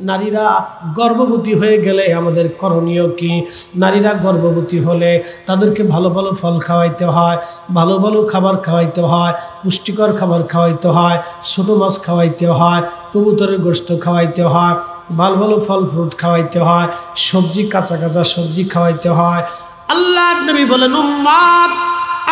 নারীরা গর্ভবতী হয়ে গেলে আমাদের করণীয় কি? নারীরা গর্ভবতী হলে তাদেরকে ভালো ভালো ফল খাওয়াইতে হয়, ভালো ভালো খাবার খাওয়াইতে হয়, পুষ্টিকর খাবার খাওয়াইতে হয়, ছোটো মাছ খাওয়াইতে হয়, কবুতরের গোশত খাওয়াইতে হয়, ভালো ভালো ফল ফ্রুট খাওয়াইতে হয়, সবজি কাঁচা কাঁচা সবজি খাওয়াইতে হয়। আল্লাহর নবী বলেন, উম্মত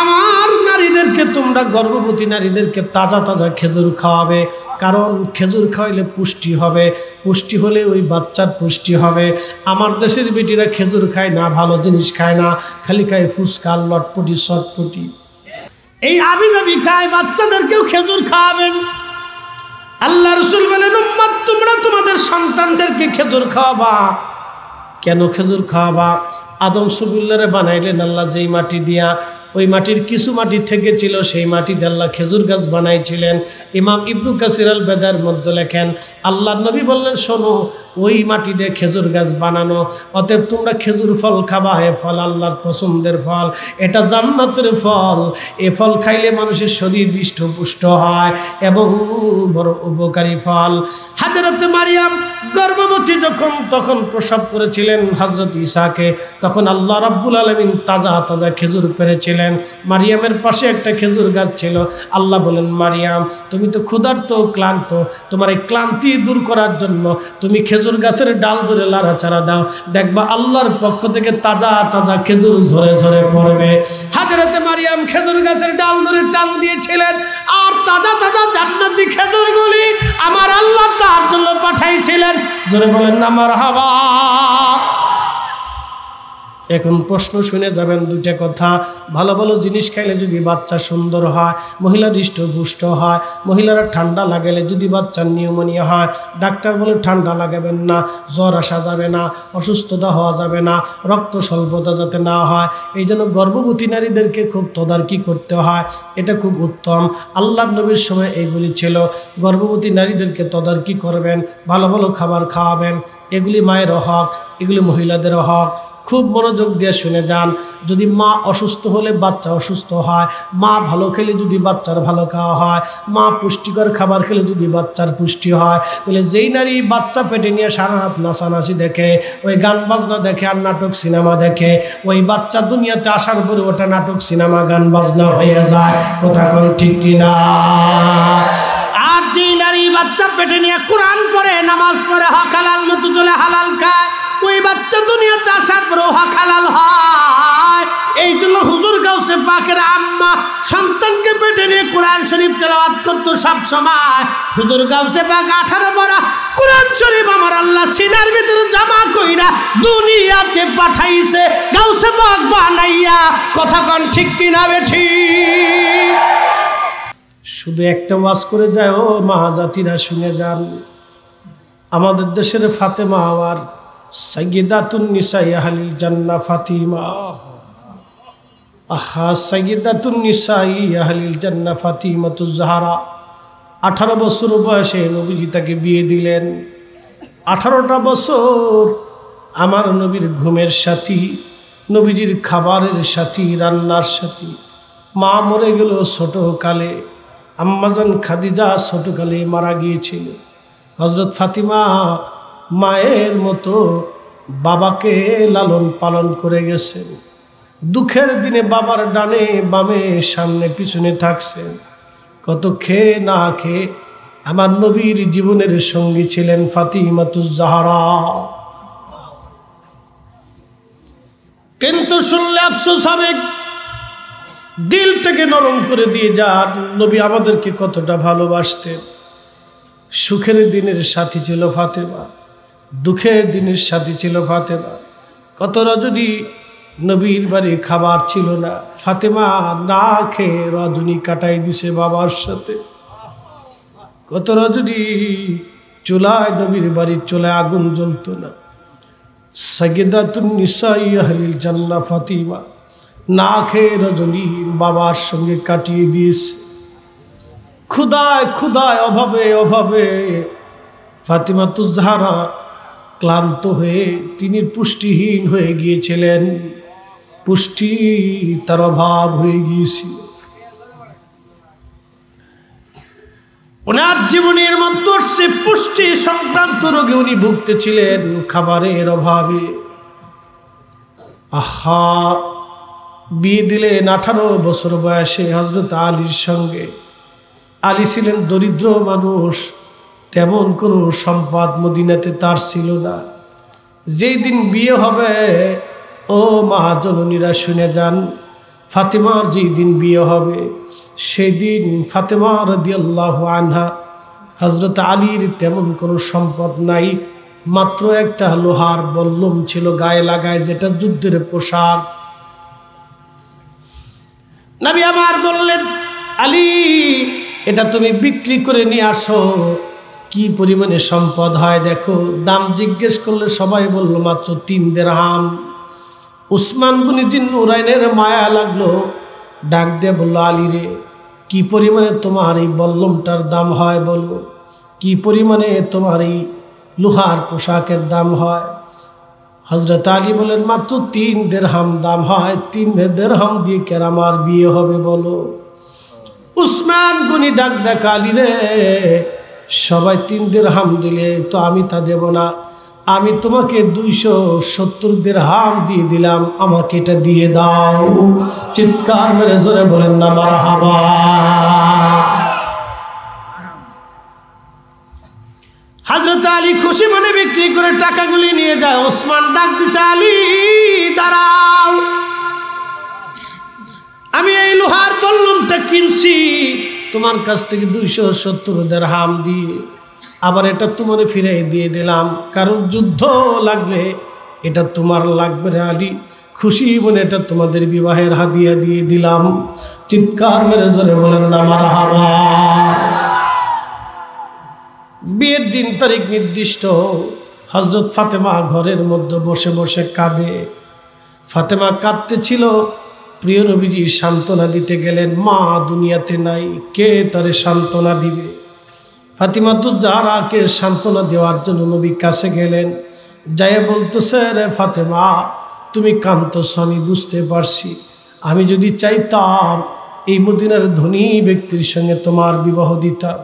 আমার নারীদেরকে, তোমরা গর্ভবতী নারীদেরকে তাজা তাজা খেজুর খাওয়াবে, কারণ খেজুর খাওয়াইলে পুষ্টি হবে, পুষ্টি হলে ওই বাচ্চার পুষ্টি হবে। আমার দেশের বেটিরা খেজুর খায় না, ভালো জিনিস খায় না, খালি খায় ফুচকা, লটপটি, চটপটি, এই আবি যাবি খায়। বাচ্চাদেরকেও খেজুর খাওয়াবেন। আল্লাহ রাসূল বলেন, উম্মত তোমরা তোমাদের সন্তানদেরকে খেজুর খাওয়াবা। কেন খেজুর খাওয়াবা? আদম সবিল্লারে বানাইলেন আল্লাহ যেই মাটি দিয়া, ওই মাটির কিছু মাটি থেকে ছিল, সেই মাটি দিয়ে আল্লাহ খেজুর গাছ বানাইছিলেন। ইমাম ইবনু কাসির আল বেদার মধ্যে লেখেন, আল্লাহর নবী বললেন, শোনো ওই মাটি দিয়ে খেজুর গাছ বানানো, অতএব তোমরা খেজুর ফল খাবা। এ ফল আল্লাহর পছন্দের ফল, এটা জান্নাতের ফল। এ ফল খাইলে মানুষের শরীর হৃষ্টপুষ্ট হয় এবং বড় উপকারী ফল। হাজরতে মারিয়াম গর্ভবতী তখন প্রসব করেছিলেন হযরত ঈসাকে, তখন আল্লাহ রাব্বুল আলামিন তাজা তাজা খেজুর পেড়েছিলেন। মারিয়ামের পাশে একটা খেজুর গাছ ছিল। আল্লাহ বলেন, মারিয়াম তুমি তো ক্ষুধার্ত, ক্লান্ত, তোমার এই ক্লান্তি দূর করার জন্য তুমি খেজুর গাছের ডাল ধরে লাড়াচাড়া দাও, দেখবা আল্লাহর পক্ষ থেকে তাজা তাজা খেজুর ঝরে ঝরে পড়বে। হযরতে মারিয়াম খেজুর গাছের ডাল ধরে টান দিয়েছিলেন, আর তাজা তাজা জান্নাতি খেজুরগুলি আমার আল্লাহ তার জন্য পাঠাইছিলেন। জোরে বলেন না মারহাবা। এখন প্রশ্ন শুনে যাবেন দুইটা কথা। ভালো ভালো জিনিস খাইলে যদি বাচ্চা সুন্দর হয়, মহিলা হৃষ্টপুষ্ট হয়, মহিলারা ঠান্ডা লাগালে যদি বাচ্চার নিউমোনিয়া হয়, ডাক্তার বলে ঠান্ডা লাগাবেন না, জ্বর আসা যাবে না, অসুস্থতা হওয়া যাবে না, রক্ত স্বল্পতা যাতে না হয়। এই জন্য গর্ভবতী নারীদেরকে খুব তদারকি করতে হয়, এটা খুব উত্তম। আল্লাহর নবীর সময় এইগুলি ছিল। গর্ভবতী নারীদেরকে তদারকি করবেন, ভালো ভালো খাবার খাওয়াবেন। এগুলি মায়ের হক, এগুলি মহিলাদের হক। খুব মনোযোগ দিয়ে শুনে যান। যদি মা অসুস্থ হলে বাচ্চা অসুস্থ হয়, মা ভালো খেলে যদি বাচ্চার ভালো খাওয়া হয়, মা পুষ্টিকর খাবার খেলে যদি বাচ্চার পুষ্টি হয়, তাহলে যেই নারী বাচ্চা পেটে নিয়ে সারা রাত নাচানাচি দেখে, ওই গান বাজনা দেখে আর নাটক সিনেমা দেখে, ওই বাচ্চা দুনিয়াতে আসার পরে ওটা নাটক সিনেমা গান বাজনা হয়ে যায়। কথা কোন ঠিক কিনা? আর যেই নারী বাচ্চা পেটে নিয়ে কোরআন পড়ে, নামাজ পড়ে, হক হালাল মতো চলে, হালাল খায়, ওই বাচ্চা দুনিয়াতে আসার পর হক হালাল হয়। এই জন্য হুজুর গাউসে পাকের আম্মা সন্তানকে পেটে নিয়ে কোরআন শরীফ তেলাওয়াত করতো সব সময়। হুজুর গাউসে পাক 18 পারা কোরআন শরীফ আমার আল্লাহ সিনার ভিতরে জমা কইরা দুনিয়াতে পাঠাইছে গাউসে পাক বানাইয়া। কথা কোন ঠিক কিনা বেঠি? শুধু একটা ওয়াজ করে যায়, ও মা জাতিরা শুনে যান। আমাদের দেশের ফাতেমা আর সাইয়্যিদাতুন নিসাই আহলিল জান্নাহ ফাতিমা, আহা সাইয়্যিদাতুন নিসাই আহলিল জান্নাহ ফাতিমাতুজ জাহরা 18 বছর বয়সে নবীজি তাকে বিয়ে দিলেন। 18টা বছর আমার নবীর ঘুমের সাথী, নবীজির খাবারের সাথী, রান্নার সাথী। মা মরে গেল ছোটকালে, আম্মাজান খাদিজা ছোটকালে মারা গিয়েছিল। হযরত ফাতিমা মায়ের মতো বাবাকে লালন পালন করে গেছেন। দুঃখের দিনে বাবার ডানে বামে সামনে পিছনে থাকছেন। কত খেয়ে না খেয়ে আমার নবীর জীবনের সঙ্গী ছিলেন ফাতিমাতুজ জাহরা। কিন্তু শুনলে আফসোস হবে, দিলটাকে নরম করে দিয়ে যান। নবী আমাদেরকে কতটা ভালোবাসতেন। সুখের দিনের সাথী ছিল ফাতেমা, দুঃখের দিনের সাথী ছিল ফাতেমা। কত রজনী নবীর বাড়ি খাবার ছিল না, ফাতেমা না খেয়ে রজনী কাটাই দিছে বাবার সাথে। কত রজনী চুলায়, নবীর বাড়ির চুলায় আগুন জ্বলতো না। সাইয়্যিদাতুন নিসাই আহলিল জান্নাহ ফাতিমা না খেয়ে রজনী বাবার সঙ্গে কাটিয়ে দিয়েছে। ক্ষুধায় ক্ষুধায়, অভাবে অভাবে ফাতিমাতুজ জাহরা ক্লান্ত হয়ে তিনি পুষ্টিহীন হয়ে গিয়েছিলেন। পুষ্টি তার অভাব হয়ে গিয়েছিল। ওনার জীবনের মধ্যে সে পুষ্টি সংক্রান্ত রোগে উনি ভুগতেছিলেন, খাবারের অভাবে। আহা, বিয়ে দিলেন 18 বছর বয়সে হযরত আলীর সঙ্গে। আলী ছিলেন দরিদ্র মানুষ, তেমন কোনো সম্পদ মদিনাতে তার ছিল না। যেই দিন বিয়ে হবে, ও মা জননীরা শুনে যান, ফাতেমার যেই দিন বিয়ে হবে সেই দিন ফাতেমা রাদিয়াল্লাহু আনহা, হযরত আলীর তেমন কোনো সম্পদ নাই, মাত্র একটা লোহার বল্লম ছিল গায়ে লাগায়, যেটা যুদ্ধের পোশাক। নবী আমার বললেন, আলী এটা তুমি বিক্রি করে নিয়ে আসো। কি পরিমাণে সম্পদ হয় দেখো। দাম জিজ্ঞেস করলে সবাই বলল মাত্র 3 দিরহাম। উসমান গনি জিন্নুরাইনের মায়া লাগলো, ডাক দিয়ে বলল, আলী রে, কি পরিমাণে তোমার এই বল্লমটার দাম হয় বলো, কি পরিমাণে তোমার এই লোহার পোশাকের দাম হয়? হযরত আলী বলেন, মাত্র 3 দিরহাম দাম হয়। 3 দিরহাম দিয়ে কেন আমার বিয়ে হবে বলো? উসমান গনি ডাক দেখ, আলী রে, সবাই 3 দিরহাম দিলে তো আমি তা দেব না, আমি তোমাকে 270 দিরহাম দিয়ে দিলাম, আমাকে এটা দিয়ে দাও। চিৎকার মেরে জোরে বলেন না মারহাবা। হযরত আলী খুশি মনে বিক্রি করে টাকাগুলি নিয়ে যায়। ওসমান ডাক দিছে, আলী দাঁড়াও, আমি এই লোহার বল্লমটা কিনছি তোমার কাছ থেকে 270 দিরহাম দিয়ে, আবার এটা তোমার ফিরিয়ে দিয়ে দিলাম, কারণ যুদ্ধ লাগলে এটা তোমার লাগবে রে আলী। খুশি মনে এটা তোমাদের বিবাহের হাদিয়া দিয়ে দিলাম। চিৎকার মেরে জোরে বলেন না মারহাবা। বিয়ের দিন তারিখ নির্দিষ্ট। হযরত ফাতেমা ঘরের মধ্যে বসে বসে কাঁদে। ফাতেমা কাঁদতেছিল। প্রিয় নবীজি সান্ত্বনা দিতে গেলেন, মা দুনিয়াতে নাই, কে তারে সান্ত্বনা দিবে? ফাতিমা তো জাহরাকে সান্ত্বনা দেওয়ার জন্য নবীর কাছে গেলেন। যাইয়া বলতেছে, রে ফাতেমা, তুমি কাঁদতেছ, আমি বুঝতে পারছি। আমি যদি চাইতাম এই মদিনার ধনী ব্যক্তির সঙ্গে তোমার বিবাহ দিতাম।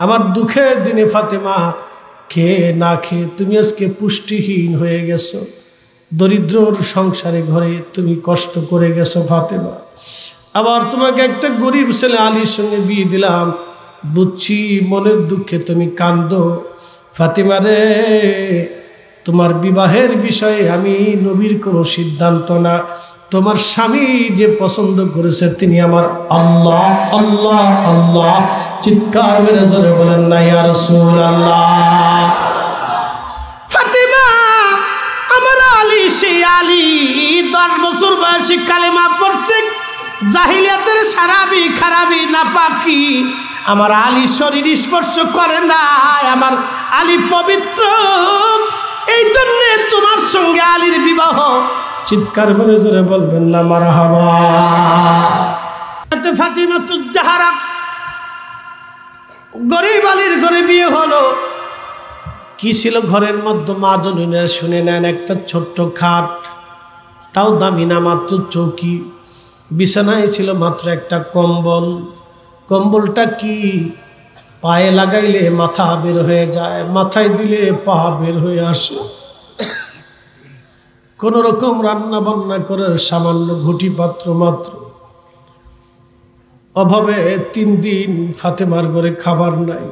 আমার দুঃখের দিনে ফাতেমা, খেয়ে না খেয়ে তুমি আজকে পুষ্টিহীন হয়ে গেছো, দরিদ্রর সংসারে ঘরে তুমি কষ্ট করে গেছো ফাতেমা। আবার তোমাকে একটা গরিব ছেলে আলীর সঙ্গে বিয়ে দিলাম, বুঝছি মনের দুঃখে তুমি কান্দো। ফাতেমা রে, তোমার বিবাহের বিষয়ে আমি নবীর কোনো সিদ্ধান্ত না, তোমার স্বামী যে পছন্দ করেছে তিনি আমার আল্লাহ। আল্লাহ আল্লাহ। চিৎকার মেরে জোরে বলেন না ইয়া রাসূলুল্লাহ। ফাতেমা, আমার আলী সেই আলী 10 বছর বয়সে কালেমা পড়ছে, জাহিলিয়াতের সারাবি খারাবি নাপাকি আমার আলী শরীর স্পর্শ করে না, আমার আলী পবিত্র, এই জন্যে তোমার সঙ্গে আলীর বিবাহ। চিৎকার মেরে জোরে বলবেন না মারহাবা। ফাতিমাতুজ জাহরা গরিব আলীর ঘরে বিয়ে হলো। কি ছিল ঘরের মধ্যে? মা জননীরা শুনে নেন, একটা ছোট্ট খাট, তাও দামি না, মাত্র চৌকি। বিছানায় ছিল মাত্র একটা কম্বল। কম্বলটা কি? পায়ে লাগাইলে মাথা বের হয়ে যায়, মাথায় দিলে পা বের হয়ে আসে। কোন রকম রান্না বান্না করে সামান্য ঘুটি পাত্র মাত্র। অভাবে 3 দিন ফাতেমার ঘরে খাবার নাই।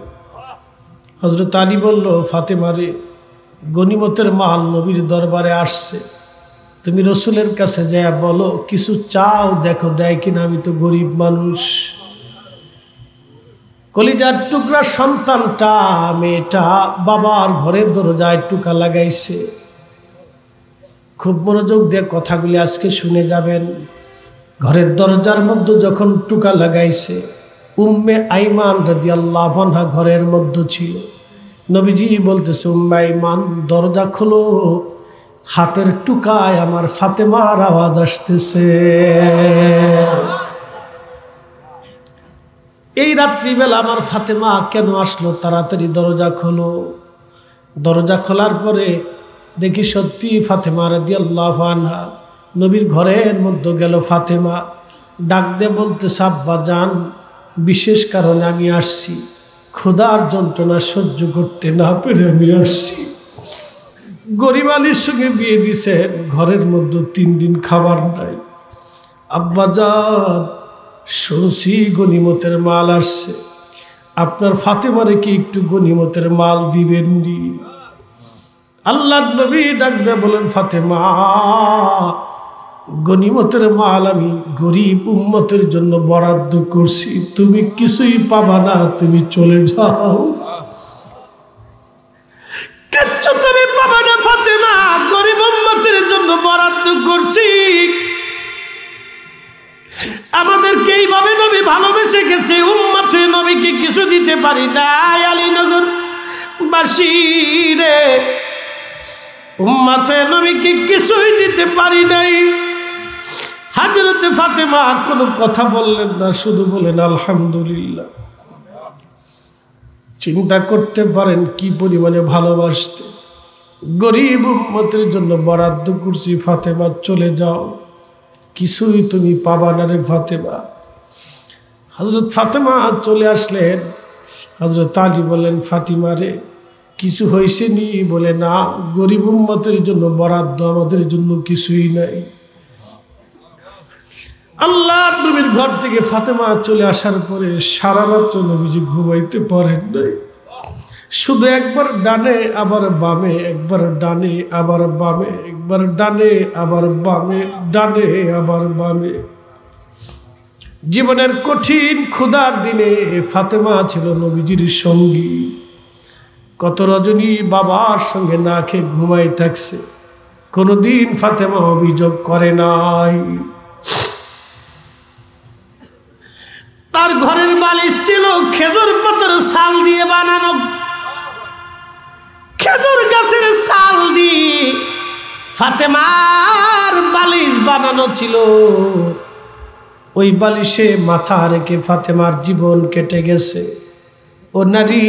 হযরত আলী বলল, ফাতেমারে, গনিমতের মাল নবীর দরবারে আসছে, তুমি রসুলের কাছে যায় বলো কিছু চাও, দেখো দেয় কিনা, আমি তো গরিব মানুষ। কলিজার টুকরা সন্তানটা, মেয়েটা বাবার ঘরের দরজায় টুকা লাগাইছে। খুব মনোযোগ দিয়ে কথাগুলি আজকে শুনে যাবেন। ঘরের দরজার মধ্যে যখন টুকা লাগাইছে, উম্মে আইমান রাদিয়াল্লাহু আনহা ঘরের মধ্যে ছিল। নবীজি বলতেছে, উম্মে আইমান দরজা খোলো, হাতের টুকায় আমার ফাতেমার আওয়াজ আসতেছে। এই রাত্রিবেলা আমার ফাতেমা কেন আসলো? তাড়াতাড়ি দরজা খোলো। দরজা খোলার পরে দেখি সত্যি ফাতেমা রাদিয়াল্লাহু আনহা নবীর ঘরের মধ্যে গেল। ফাতেমা ডাক দিয়ে বলতে, আব্বা জান, বিশেষ কারণে আমি আসছি। ক্ষুধার যন্ত্রণা সহ্য করতে না পেরে আমি আসছি। গরিব আলীর সঙ্গে বিয়ে দিছে, ঘরের মধ্যে 3 দিন খাবার নাই। আব্বাজান শুনছি গনিমতের মাল আসছে, আপনার ফাতেমারে কি একটু গনিমতের মাল দিবেন নি? আল্লাহর নবী ডাকবে বলেন, ফাতেমা গনিমতের মাল আমি গরিব উম্মতের জন্য বরাদ্দ করছি, তুমি কিছুই পাবা না, তুমি চলে যাও। কিচ্ছু তুমি পাবা না ফাতেমা, গরিব উম্মতের জন্য বরাদ্দ করছি। আমাদেরকে এইভাবে নবী ভালোবেসে গেছে, উম্মত হয়ে নবীকে কিছু দিতে পারি না। আলীনগর বাসী রে, উম্মত হয়ে নবীকে কিছুই দিতে পারি নাই। হযরতে ফাতেমা কোনো কথা বললেন না, শুধু বলেন আলহামদুলিল্লাহ। চিন্তা করতে পারেন কি পরিমাণে ভালোবাসতে। গরিব উম্মতের জন্য বরাদ্দ করছি, ফাতেমা চলে যাও, কিছুই তুমি পাবা না রে ফাতেমা। হযরত ফাতেমা চলে আসলেন। হযরত আলী বললেন, ফাতিমা রে কিছু হয়েছে নি? বলে না, গরিব উম্মতের জন্য বরাদ্দ, আমাদের জন্য কিছুই নাই। আল্লাহর নবীর ঘর থেকে ফাতেমা চলে আসার পরে সারা রাত নবীজি ঘুমাইতে পারেন নাই। শুধু একবার ডানে আবার বামে, একবার ডানে আবার বামে, একবার ডানে আবার বামে, ডানে আবার বামে। জীবনের কঠিন ক্ষুধার দিনে ফাতেমা ছিল নবীজির সঙ্গী। কত রজনী বাবার সঙ্গে না খেয়ে ঘুমাই থাকছে, কোনদিন ফাতেমা অভিযোগ করে নাই। তার ঘরের বালিশ ছিল খেজুর পাতার ছাল দিয়ে বানানো, খেজুর গাছের ছাল দিয়ে ফাতেমার বালিশ বানানো ছিল। ওই বালিশে মাথা রেখে ফাতেমার জীবন কেটে গেছে। ও নারী,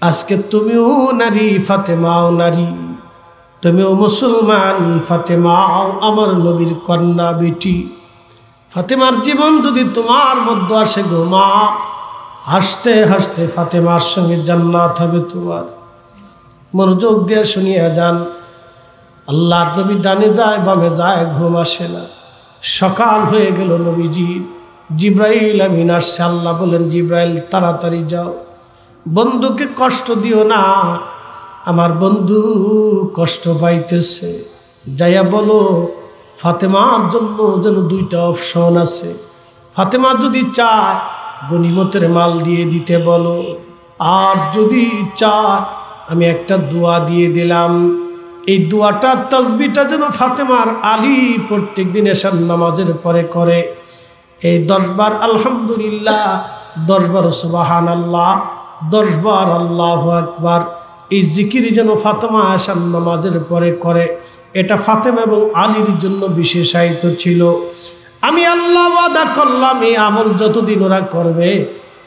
আজকে তুমিও নারী, ফাতেমাও নারী, তুমিও মুসলমান, ফাতেমাও আমার নবীর কন্যা বেটি। ফাতেমার জীবন যদি তোমার মধ্যে আসে গো মা, হাসতে হাসতে ফাতেমার সঙ্গে জান্নাত হবে তোমার। মনোযোগ দিয়ে শুনিয়া যান। আল্লাহর নবী ডানে যায় বামে যায়, ঘুম আসে না। সকাল হয়ে গেল, নবীজি জিব্রাইল আমিন আসছে। আল্লাহ বলেন, জিব্রাইল তাড়াতাড়ি যাও, বন্ধুকে কষ্ট দিও না, আমার বন্ধু কষ্ট পাইতেছে। যাইয়া বলো ফাতেমার জন্য যেন 2টা অপশন আছে। ফাতেমা যদি চায় গনিমতের মাল দিয়ে দিতে বলো, আর যদি চায় আমি একটা দোয়া দিয়ে দিলাম। এই দোয়াটা তাসবিহটা যেন ফাতেমার আলী প্রত্যেক দিন এশার নামাজের পরে করে। এই 10 বার আলহামদুলিল্লাহ, 10 বার সুবহানাল্লাহ, 10 বার আল্লাহু আকবার, এই জিকির যেন ফাতেমা এশার নামাজের পরে করে। এটা ফাতেমা এবং আলীর জন্য বিশেষায়িত ছিল। আমি আল্লাহ ওয়াদা করলাম, এই আমল যতদিন ওরা করবে,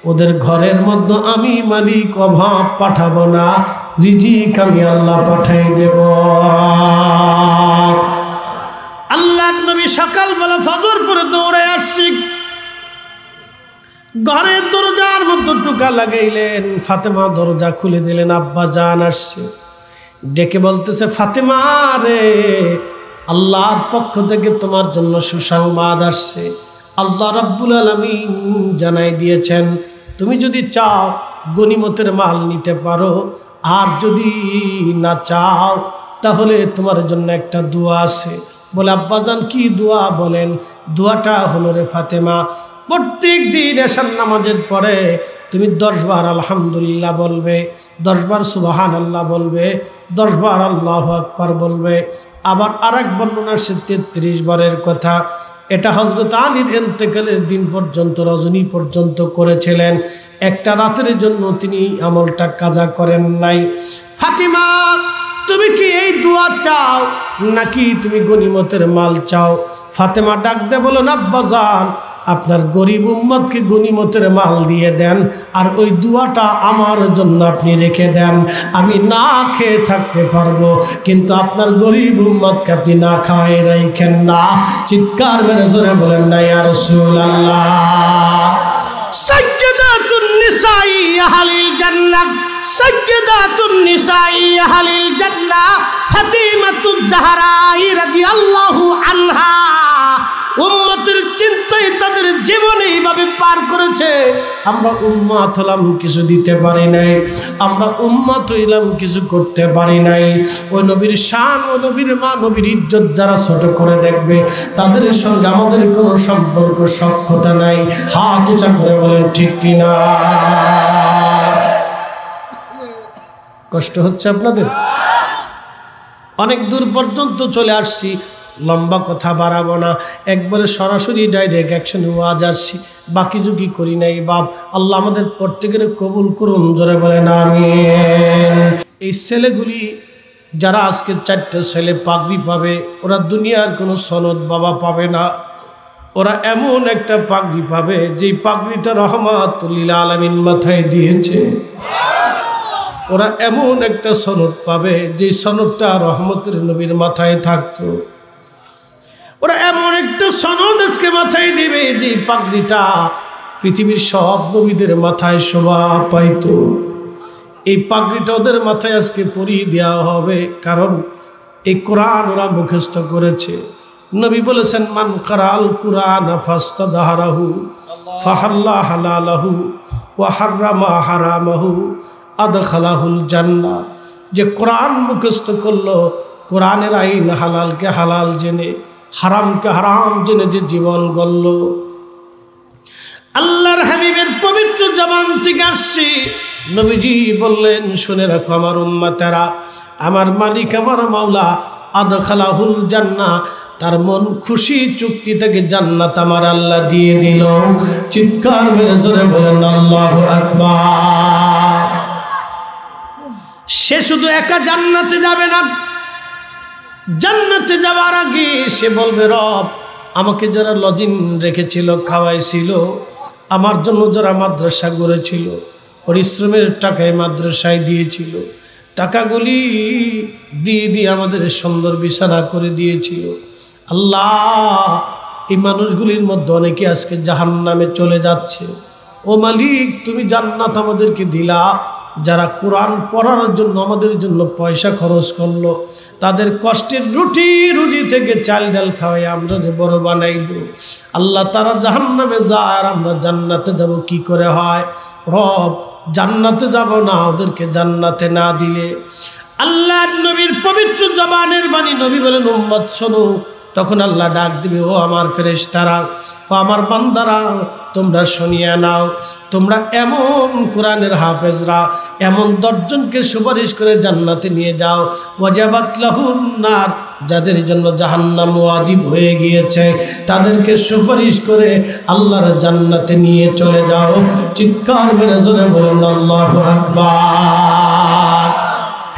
ওদের ঘরের মধ্যে আমি মালিক অভাব পাঠাবো না, রিজিক আমি আল্লাহ পাঠাই দেব। আল্লাহর নবী সকালবেলা ফজর পরে দৌড়ে আসছি, ঘরের দরজার মধ্যে টোকা লাগাইলেন। ফাতেমা দরজা খুলে দিলেন। আব্বা জান আসছে, ডেকে বলতেছে, ফাতেমা রে, আল্লাহর পক্ষ থেকে তোমার জন্য সুসংবাদ আসছে। আল্লাহ রাব্বুল আলামিন জানাই দিয়েছেন, তুমি যদি চাও গনিমতের মাল নিতে পারো, আর যদি না চাও তাহলে তোমার জন্য একটা দোয়া আছে। বলে, আব্বাজান কি দোয়া? বলেন। দোয়াটা হলো, রে ফাতেমা, প্রত্যেক দিন এশার নামাজের পরে তুমি 10 বার আলহামদুলিল্লাহ বলবে, 10 বার সুবহানাল্লাহ বলবে, 10 বার আল্লাহু আকবার বলবে। আবার আরেক বর্ণনা সে 33 বারের কথা। এটা হযরত আলীর ইন্তেকালের দিন পর্যন্ত, রজনী পর্যন্ত করেছিলেন। একটা রাতের জন্য তিনি আমলটা কাজা করেন নাই। ফাতিমা, তুমি কি এই দোয়া চাও নাকি তুমি গনিমতের মাল চাও? ফাতেমা ডাক দে বলো, আব্বাজান, আপনার গরিব উম্মতকে গনিমতের মাল দিয়ে দেন, আর ওই দোয়াটা আমার জন্য আপনি রেখে দেন। আমি না খেয়ে থাকতে পারবো, কিন্তু আপনার গরিব উম্মতকে আপনি না খাওয়াই রাখেন না। চিৎকার মেরে জোরে বলেন না ইয়া রাসূলুল্লাহ। সাজ্জাদাতুন নিসাই আহলিল জান্নাহ, সাজ্জাদাতুন নিসাই আহলিল জান্নাহ ফাতিমাতুজ জাহরা রাদিয়াল্লাহু আনহা উম্মতের চিন্তায় তাদের জীবন এইভাবে পার করেছে। আমরা উম্মত হলাম, কিছু দিতে পারি নাই, আমরা উম্মত হইলাম, কিছু করতে পারি নাই। ওই নবীর শান, ওই নবীর মা, নবীর ইজ্জত যারা ছোট করে দেখবে তাদের সঙ্গে আমাদের কোনো সম্পর্ক সখ্যতা নাই। হাত উঁচা করে বলেন ঠিক কিনা? কষ্ট হচ্ছে আপনাদের? অনেক দূর পর্যন্ত চলে আসছি, লম্বা কথা বাড়াবো না, একবারে সরাসরি ডাইরেক্ট অ্যাকশনে ওয়াজ আসছি। বাকি যুগি করি নাই বাপ। আল্লাহ আমাদের প্রত্যেকের কবুল করুন, জোরে বলেন আমিন। এই ছেলেগুলি যারা আজকে 4টে ছেলে পাগড়ি পাবে, ওরা দুনিয়ার কোনো সনদ বাবা পাবে না। ওরা এমন একটা পাগড়ি পাবে যেই পাগড়িটা রহমাতুল লিল আলামিন মাথায় দিয়েছে। ওরা এমন একটা সনদ পাবে যে সনদটা রহমতের নবীর মাথায় থাকতো। ওরা এমন একটা সনদ আজকে মাথায় দিবে যে পাগড়িটা পৃথিবীর সব নবীদের মাথায় শোভা পাইত। এই পাগড়িটা ওদের মাথায় আজকে পরিয়ে দেওয়া হবে, কারণ এই কোরআন ওরা মুখস্থ করেছে। নবী বলেছেন, মান কারাল কুরআন ফাস্তাদহারাহু ফাহাল্লা হালালাহু ওয়া হাররামা হারামাহু আদখালাহুল জান্নাহ। যে কোরআন মুখস্থ করলো, কোরআনের আইন হালালকে হালাল জেনে, হারামকে হারাম জেনে যে জীবন গড়ল, আল্লাহর হাবিবের পবিত্র জবান থেকে আসছে। নবীজি বললেন, শুনে রাখো আমার উম্মতেরা, আমার মালিক, আমার মাওলা আদখালাহুল জান্নাহ, তার মন খুশি চুক্তি থেকে জান্নাত আমার আল্লাহ দিয়ে দিল। চিৎকার মেরে জোরে বলেন আল্লাহু আকবার। সে শুধু একা জান্নাতে যাবে না, জান্নাতে যাওয়ার আগে সে বলবে, রব আমাকে যারা লজিং রেখেছিল, খাওয়াইছিল, আমার জন্য যারা মাদ্রাসা গড়েছিল, পরিশ্রমের টাকায় মাদ্রাসায় দিয়েছিল, টাকাগুলি দিয়ে দিয়ে আমাদের সুন্দর বিছানা করে দিয়েছিল, আল্লাহ এই মানুষগুলির মধ্যে অনেকে আজকে জাহান্নামে চলে যাচ্ছে। ও মালিক, তুমি জান্নাত আমাদেরকে দিলা। যারা কোরআন পড়ার জন্য আমাদের জন্য পয়সা খরচ করলো, তাদের কষ্টের রুজি থেকে চাল ডাল খাওয়াই আমরা বড় বানাইলো, আল্লাহ তারা জাহান্নামে যায় আর আমরা জান্নাতে যাব কি করে হয়? রব জান্নাতে যাব না, ওদেরকে জান্নাতে না দিলে। আল্লাহর নবীর পবিত্র জবানের বাণী, নবী বলেন, উম্মত শোনো। তখন আল্লাহ ডাক দিবে, ও আমার ফেরেশতারা, ও আমার বান্দারা, তোমরা শুনিয়ে নাও। তোমরা এমন কোরআনের হাফেজরা, এমন 10 জনকে সুপারিশ করে জান্নাতে নিয়ে যাও। ওয়াজাবাত লাহুন নার, যাদের জন্য জাহান্নাম ওয়াজিব হয়ে গিয়েছে, তাদেরকে সুপারিশ করে আল্লাহর জান্নাতে নিয়ে চলে যাও। চিৎকার মেরে জোরে বলেন আল্লাহু আকবার।